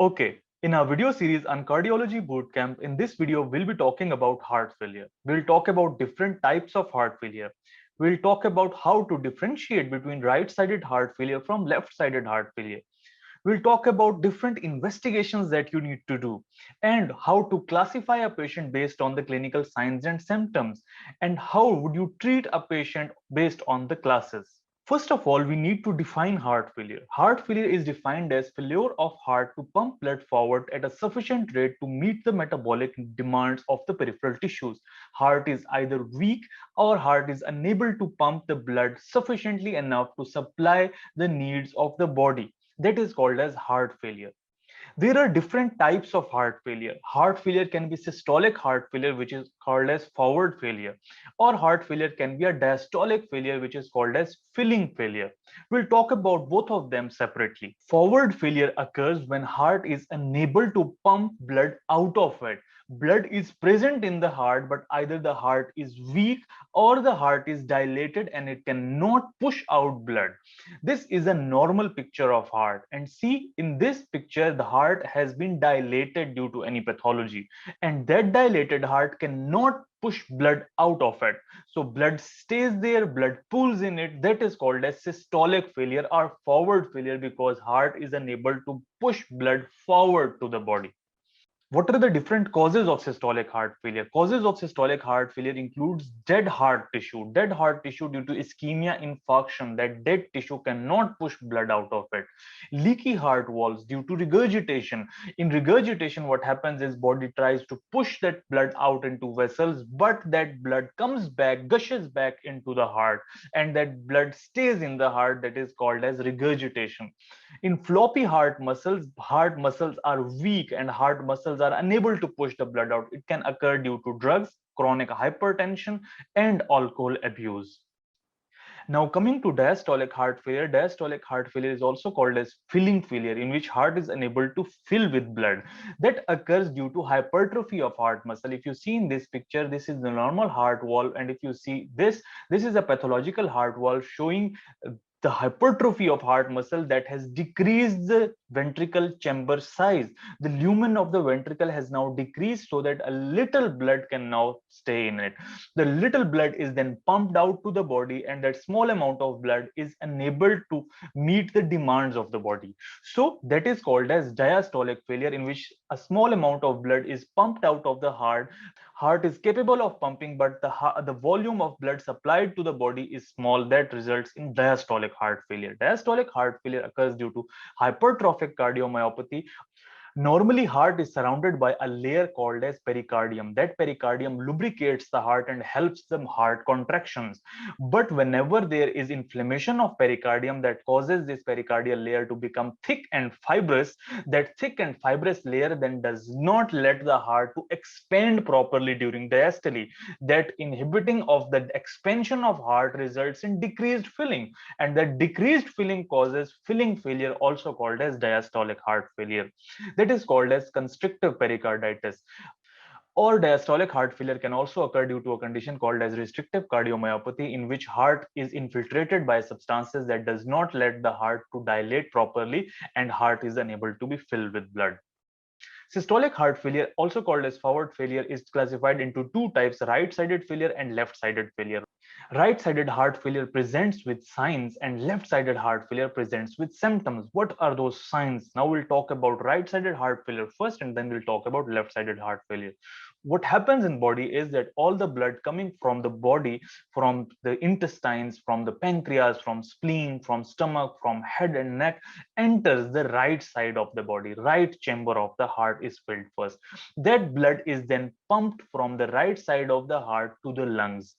Okay, in our video series on cardiology bootcamp, in this video, we'll be talking about heart failure. We'll talk about different types of heart failure. We'll talk about how to differentiate between right-sided heart failure from left-sided heart failure. We'll talk about different investigations that you need to do and how to classify a patient based on the clinical signs and symptoms, and how would you treat a patient based on the classes. First of all, we need to define heart failure. Heart failure is defined as failure of heart to pump blood forward at a sufficient rate to meet the metabolic demands of the peripheral tissues. Heart is either weak or heart is unable to pump the blood sufficiently enough to supply the needs of the body. That is called as heart failure. There are different types of heart failure. Heart failure can be systolic heart failure, which is called as forward failure, or heart failure can be a diastolic failure, which is called as filling failure. We'll talk about both of them separately. Forward failure occurs when heart is unable to pump blood out of it. Blood is present in the heart, but either the heart is weak or the heart is dilated and it cannot push out blood. This is a normal picture of heart, and see, in this picture the heart has been dilated due to any pathology, and that dilated heart cannot push blood out of it. So blood stays there, blood pools in it. That is called as systolic failure or forward failure, because heart is unable to push blood forward to the body. What are the different causes of systolic heart failure? Causes of systolic heart failure includes dead heart tissue. Dead heart tissue due to ischemia infarction, that dead tissue cannot push blood out of it. Leaky heart walls due to regurgitation. In regurgitation, what happens is body tries to push that blood out into vessels, but that blood comes back, gushes back into the heart, and that blood stays in the heart. That is called as regurgitation. In floppy heart muscles are weak and heart muscles are unable to push the blood out. It can occur due to drugs, chronic hypertension, and alcohol abuse. Now, coming to diastolic heart failure is also called as filling failure, in which heart is unable to fill with blood. That occurs due to hypertrophy of heart muscle. If you see in this picture, this is the normal heart wall, and if you see this is a pathological heart wall showing the hypertrophy of heart muscle that has decreased the ventricle chamber size. The lumen of the ventricle has now decreased so that a little blood can now stay in it. The little blood is then pumped out to the body, and that small amount of blood is unable to meet the demands of the body. So that is called as diastolic failure, in which a small amount of blood is pumped out of the heart. Heart is capable of pumping, but the volume of blood supplied to the body is small. That results in diastolic heart failure. Diastolic heart failure occurs due to hypertrophic cardiomyopathy. Normally, heart is surrounded by a layer called as pericardium. That pericardium lubricates the heart and helps the heart contractions. But whenever there is inflammation of pericardium that causes this pericardial layer to become thick and fibrous, that thick and fibrous layer then does not let the heart to expand properly during diastole. That inhibiting of the expansion of heart results in decreased filling, and that decreased filling causes filling failure, also called as diastolic heart failure. That is called as constrictive pericarditis. Or diastolic heart failure can also occur due to a condition called as restrictive cardiomyopathy, in which heart is infiltrated by substances that does not let the heart to dilate properly, and heart is unable to be filled with blood. Systolic heart failure, also called as forward failure, is classified into two types: right-sided failure and left-sided failure. Right-sided heart failure presents with signs and left-sided heart failure presents with symptoms. What are those signs? Now we'll talk about right-sided heart failure first, and then we'll talk about left-sided heart failure. What happens in body is that all the blood coming from the body, from the intestines, from the pancreas, from spleen, from stomach, from head and neck, enters the right side of the body. Right chamber of the heart is filled first. That blood is then pumped from the right side of the heart to the lungs.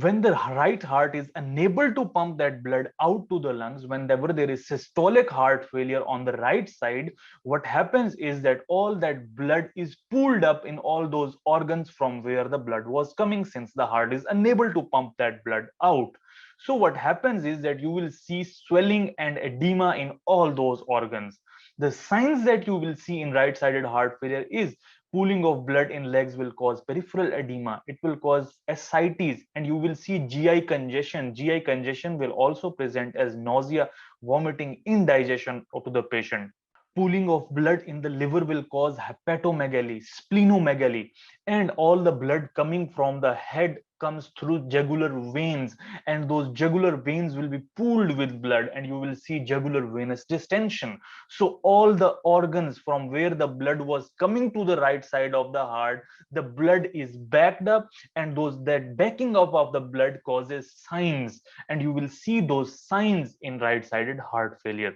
When the right heart is unable to pump that blood out to the lungs, whenever there is systolic heart failure on the right side, what happens is that all that blood is pooled up in all those organs from where the blood was coming, since the heart is unable to pump that blood out. So what happens is that you will see swelling and edema in all those organs. The signs that you will see in right-sided heart failure is pooling of blood in legs will cause peripheral edema. It will cause ascites, and you will see GI congestion. GI congestion will also present as nausea, vomiting, indigestion to the patient. pooling of blood in the liver will cause hepatomegaly, splenomegaly, and all the blood coming from the head comes through jugular veins, and those jugular veins will be pooled with blood, and you will see jugular venous distension. So all the organs from where the blood was coming to the right side of the heart, the blood is backed up, and that backing up of the blood causes signs, and you will see those signs in right-sided heart failure.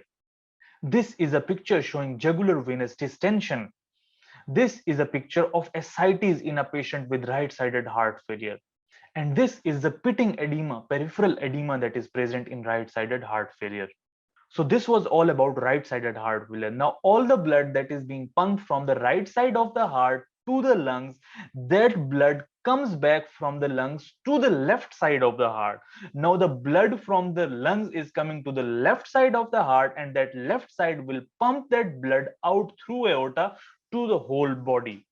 This is a picture showing jugular venous distension. This is a picture of ascites in a patient with right-sided heart failure. And this is the pitting edema, peripheral edema that is present in right-sided heart failure. So this was all about right-sided heart failure. Now all the blood that is being pumped from the right side of the heart to the lungs, that blood comes back from the lungs to the left side of the heart. Now the blood from the lungs is coming to the left side of the heart, and that left side will pump that blood out through aorta to the whole body.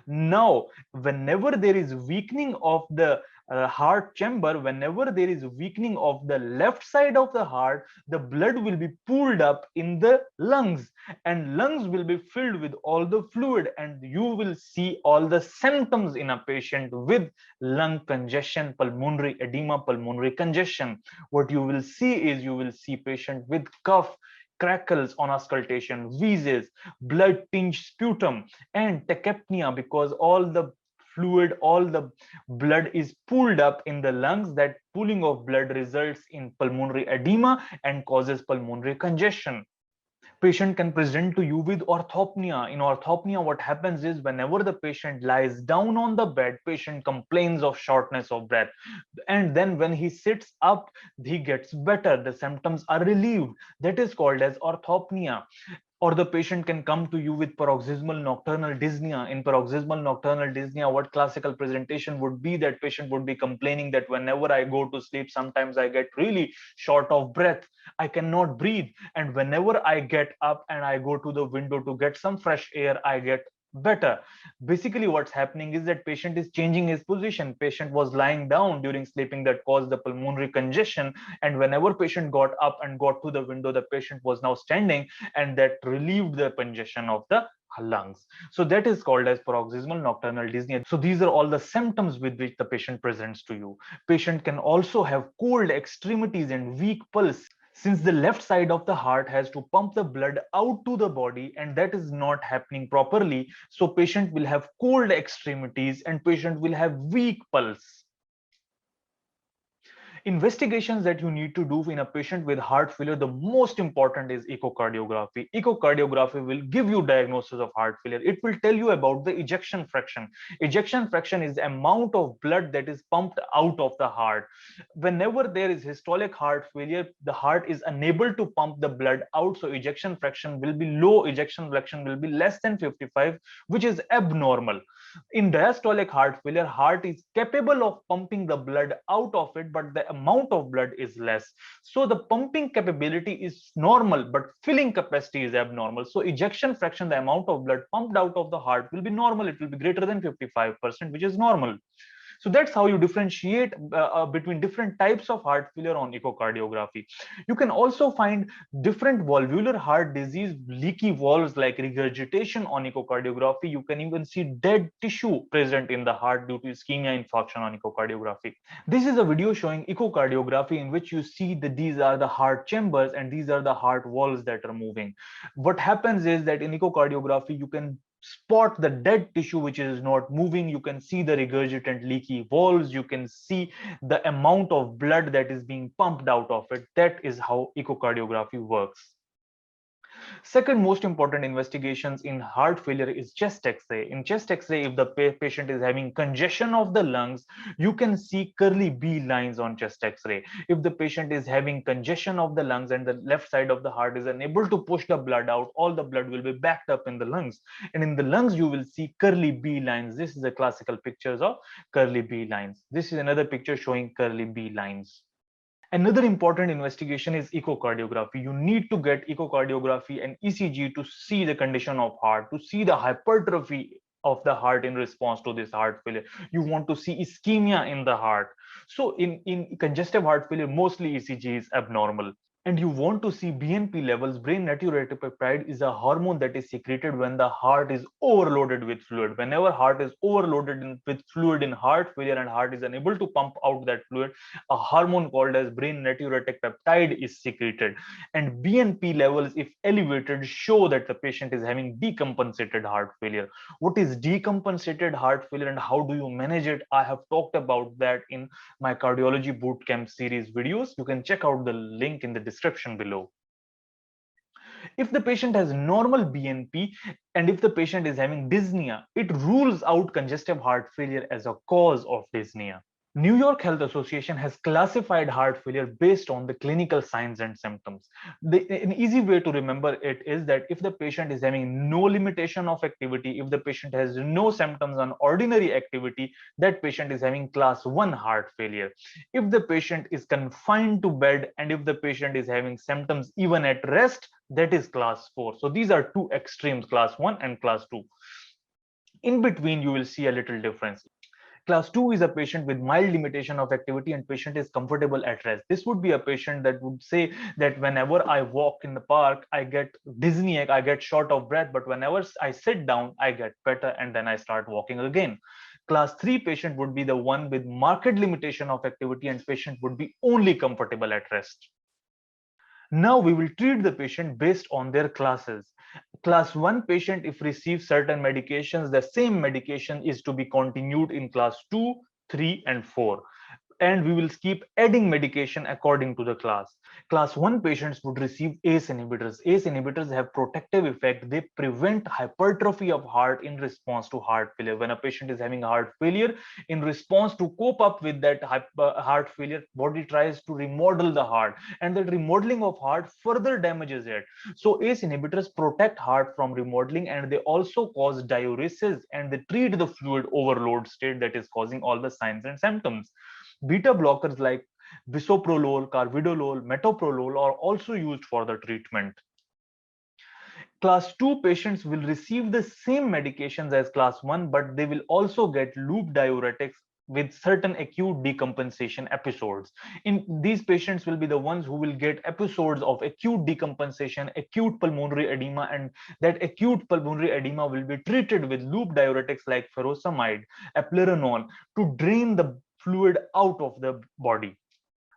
Now, whenever there is weakening of the heart chamber, whenever there is weakening of the left side of the heart, the blood will be pooled up in the lungs, and lungs will be filled with all the fluid, and you will see all the symptoms in a patient with lung congestion, pulmonary edema, pulmonary congestion. What you will see is, you will see patient with cough, crackles on auscultation, wheezes, blood tinged sputum, and tachypnea, because all the fluid, all the blood is pooled up in the lungs. That pooling of blood results in pulmonary edema and causes pulmonary congestion. Patient can present to you with orthopnea. In orthopnea, what happens is, whenever the patient lies down on the bed, patient complains of shortness of breath, and then when he sits up, he gets better, the symptoms are relieved. That is called as orthopnea. Or the patient can come to you with paroxysmal nocturnal dyspnea. In paroxysmal nocturnal dyspnea, what classical presentation would be, that patient would be complaining that whenever I go to sleep, sometimes I get really short of breath, I cannot breathe, and whenever I get up and I go to the window to get some fresh air, I get better. Basically what's happening is that patient is changing his position. Patient was lying down during sleeping, that caused the pulmonary congestion, and whenever patient got up and got to the window, the patient was now standing, and that relieved the congestion of the lungs. So that is called as paroxysmal nocturnal dyspnea. So these are all the symptoms with which the patient presents to you. Patient can also have cold extremities and weak pulse, since the left side of the heart has to pump the blood out to the body, and that is not happening properly. So patient will have cold extremities and patient will have weak pulse. Investigations that you need to do in a patient with heart failure, the most important is echocardiography. Echocardiography will give you diagnosis of heart failure. It will tell you about the ejection fraction. Ejection fraction is the amount of blood that is pumped out of the heart. Whenever there is systolic heart failure, the heart is unable to pump the blood out, so ejection fraction will be low. Ejection fraction will be less than 55, which is abnormal. In diastolic heart failure, heart is capable of pumping the blood out of it, but the amount of blood is less. So the pumping capability is normal, but filling capacity is abnormal. So ejection fraction, the amount of blood pumped out of the heart, will be normal. It will be greater than 55%, which is normal. So that's how you differentiate between different types of heart failure on echocardiography. You can also find different valvular heart disease, leaky valves like regurgitation on echocardiography. You can even see dead tissue present in the heart due to ischemia infarction on echocardiography. This is a video showing echocardiography in which you see that these are the heart chambers and these are the heart walls that are moving. What happens is that in echocardiography, you can spot the dead tissue which is not moving. You can see the regurgitant leaky valves. You can see the amount of blood that is being pumped out of it. That is how echocardiography works. Second most important investigations in heart failure is chest X-ray. In chest X-ray, if the patient is having congestion of the lungs, you can see curly B lines on chest X-ray. If the patient is having congestion of the lungs and the left side of the heart is unable to push the blood out, all the blood will be backed up in the lungs. And in the lungs, you will see curly B lines. This is a classical pictures of curly B lines. This is another picture showing curly B lines. Another important investigation is echocardiography. You need to get echocardiography and ECG to see the condition of heart, to see the hypertrophy of the heart in response to this heart failure. You want to see ischemia in the heart. So in congestive heart failure, mostly ECG is abnormal. and you want to see BNP levels, brain natriuretic peptide is a hormone that is secreted when the heart is overloaded with fluid. Whenever heart is overloaded with fluid in heart failure and heart is unable to pump out that fluid, a hormone called as brain natriuretic peptide is secreted. And BNP levels, if elevated, show that the patient is having decompensated heart failure. What is decompensated heart failure and how do you manage it? I have talked about that in my cardiology bootcamp series videos. You can check out the link in the description below. If the patient has normal BNP and if the patient is having dyspnea, it rules out congestive heart failure as a cause of dyspnea. New York Health Association has classified heart failure based on the clinical signs and symptoms. An easy way to remember it is that if the patient is having no limitation of activity, if the patient has no symptoms on ordinary activity, that patient is having class 1 heart failure. If the patient is confined to bed and if the patient is having symptoms even at rest, that is class 4. So these are two extremes, class 1 and class 2. In between, you will see a little difference. Class 2 is a patient with mild limitation of activity and patient is comfortable at rest. This would be a patient that would say that whenever I walk in the park, I get dizzy, I get short of breath, but whenever I sit down, I get better and then I start walking again. Class 3 patient would be the one with marked limitation of activity and patient would be only comfortable at rest. Now we will treat the patient based on their classes. Class 1 patient, if receives certain medications, the same medication is to be continued in class 2, 3, and 4. And we will keep adding medication according to the class. Class 1 patients would receive ACE inhibitors. ACE inhibitors have protective effect. They prevent hypertrophy of heart in response to heart failure. When a patient is having heart failure, in response to cope up with that heart failure, body tries to remodel the heart, and that remodeling of heart further damages it. So ACE inhibitors protect heart from remodeling, and they also cause diuresis, and they treat the fluid overload state that is causing all the signs and symptoms. Beta blockers like bisoprolol, carvedilol, metoprolol are also used for the treatment. Class 2 patients will receive the same medications as class 1, but they will also get loop diuretics with certain acute decompensation episodes. In these patients will be the ones who will get episodes of acute decompensation, acute pulmonary edema, and that acute pulmonary edema will be treated with loop diuretics like furosemide, eplerenone to drain the fluid out of the body.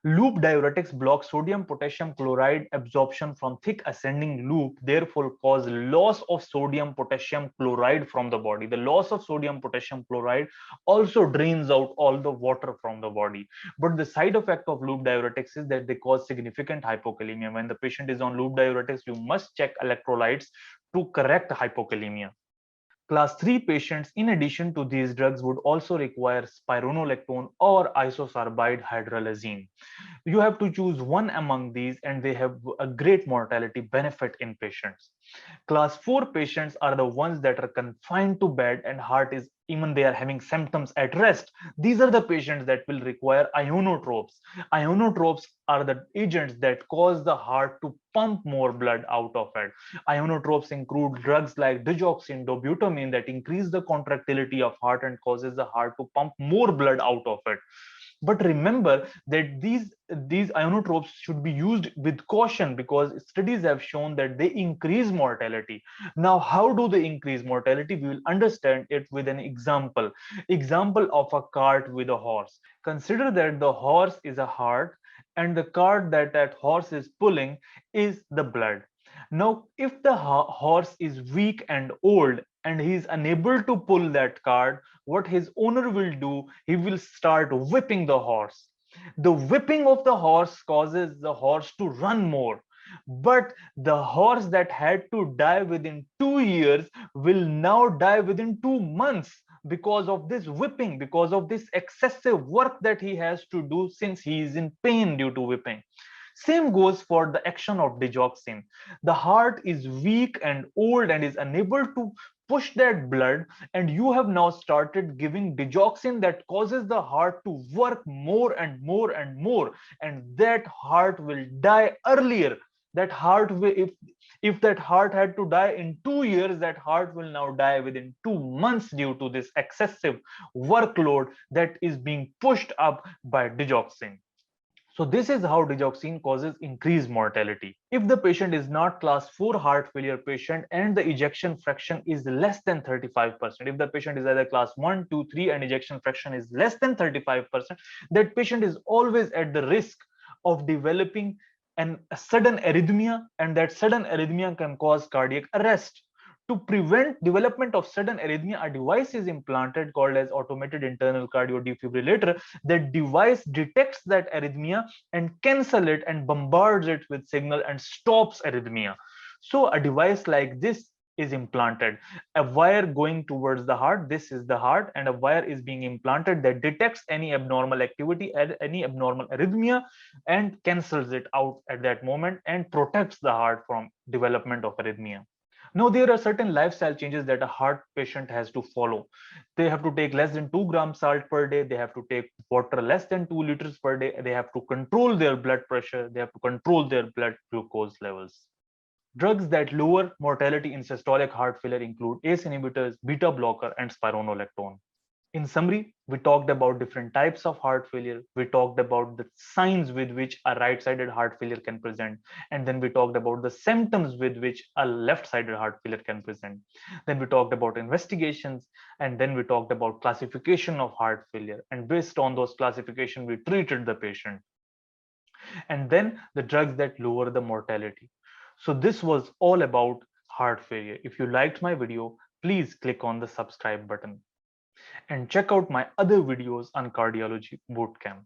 Loop diuretics block sodium potassium chloride absorption from thick ascending loop, therefore cause loss of sodium potassium chloride from the body. The loss of sodium potassium chloride also drains out all the water from the body. But the side effect of loop diuretics is that they cause significant hypokalemia. When the patient is on loop diuretics, you must check electrolytes to correct hypokalemia. Class 3 patients, in addition to these drugs, would also require spironolactone or isosorbide hydralazine. You have to choose one among these, and they have a great mortality benefit in patients. Class 4 patients are the ones that are confined to bed and heart is even they are having symptoms at rest. These are the patients that will require ionotropes. Ionotropes are the agents that cause the heart to pump more blood out of it. Ionotropes include drugs like digoxin, dobutamine that increase the contractility of heart and causes the heart to pump more blood out of it. But remember that these ionotropes should be used with caution because studies have shown that they increase mortality. Now, how do they increase mortality? We will understand it with an example of a cart with a horse. Consider that the horse is a heart and the cart that horse is pulling is the blood. Now, if the horse is weak and old and he is unable to pull that cart, what his owner will do, he will start whipping the horse. The whipping of the horse causes the horse to run more. But the horse that had to die within 2 years will now die within 2 months because of this whipping, because of this excessive work that he has to do since he is in pain due to whipping. Same goes for the action of digoxin. The heart is weak and old and is unable to push that blood, and you have now started giving digoxin that causes the heart to work more and more and more, and that heart will die earlier. That heart will, if that heart had to die in 2 years, that heart will now die within 2 months due to this excessive workload that is being pushed up by digoxin. So this is how digoxin causes increased mortality. If the patient is not class 4 heart failure patient and the ejection fraction is less than 35%, if the patient is either class 1, 2, 3 and ejection fraction is less than 35%, that patient is always at the risk of developing a sudden arrhythmia, and that sudden arrhythmia can cause cardiac arrest. To prevent development of sudden arrhythmia, a device is implanted called as automated internal cardio defibrillator. That device detects that arrhythmia and cancel it and bombards it with signal and stops arrhythmia. So a device like this is implanted, a wire going towards the heart, this is the heart, and a wire is being implanted that detects any abnormal activity, any abnormal arrhythmia, and cancels it out at that moment and protects the heart from development of arrhythmia. Now, there are certain lifestyle changes that a heart patient has to follow. They have to take less than 2 grams salt per day. They have to take water less than 2 liters per day. They have to control their blood pressure. They have to control their blood glucose levels. Drugs that lower mortality in systolic heart failure include ACE inhibitors, beta blocker, and spironolactone. In summary, we talked about different types of heart failure. We talked about the signs with which a right-sided heart failure can present. And then we talked about the symptoms with which a left-sided heart failure can present. Then we talked about investigations. And then we talked about classification of heart failure. And based on those classification, we treated the patient. And then the drugs that lower the mortality. So this was all about heart failure. If you liked my video, please click on the subscribe button and check out my other videos on cardiology bootcamp.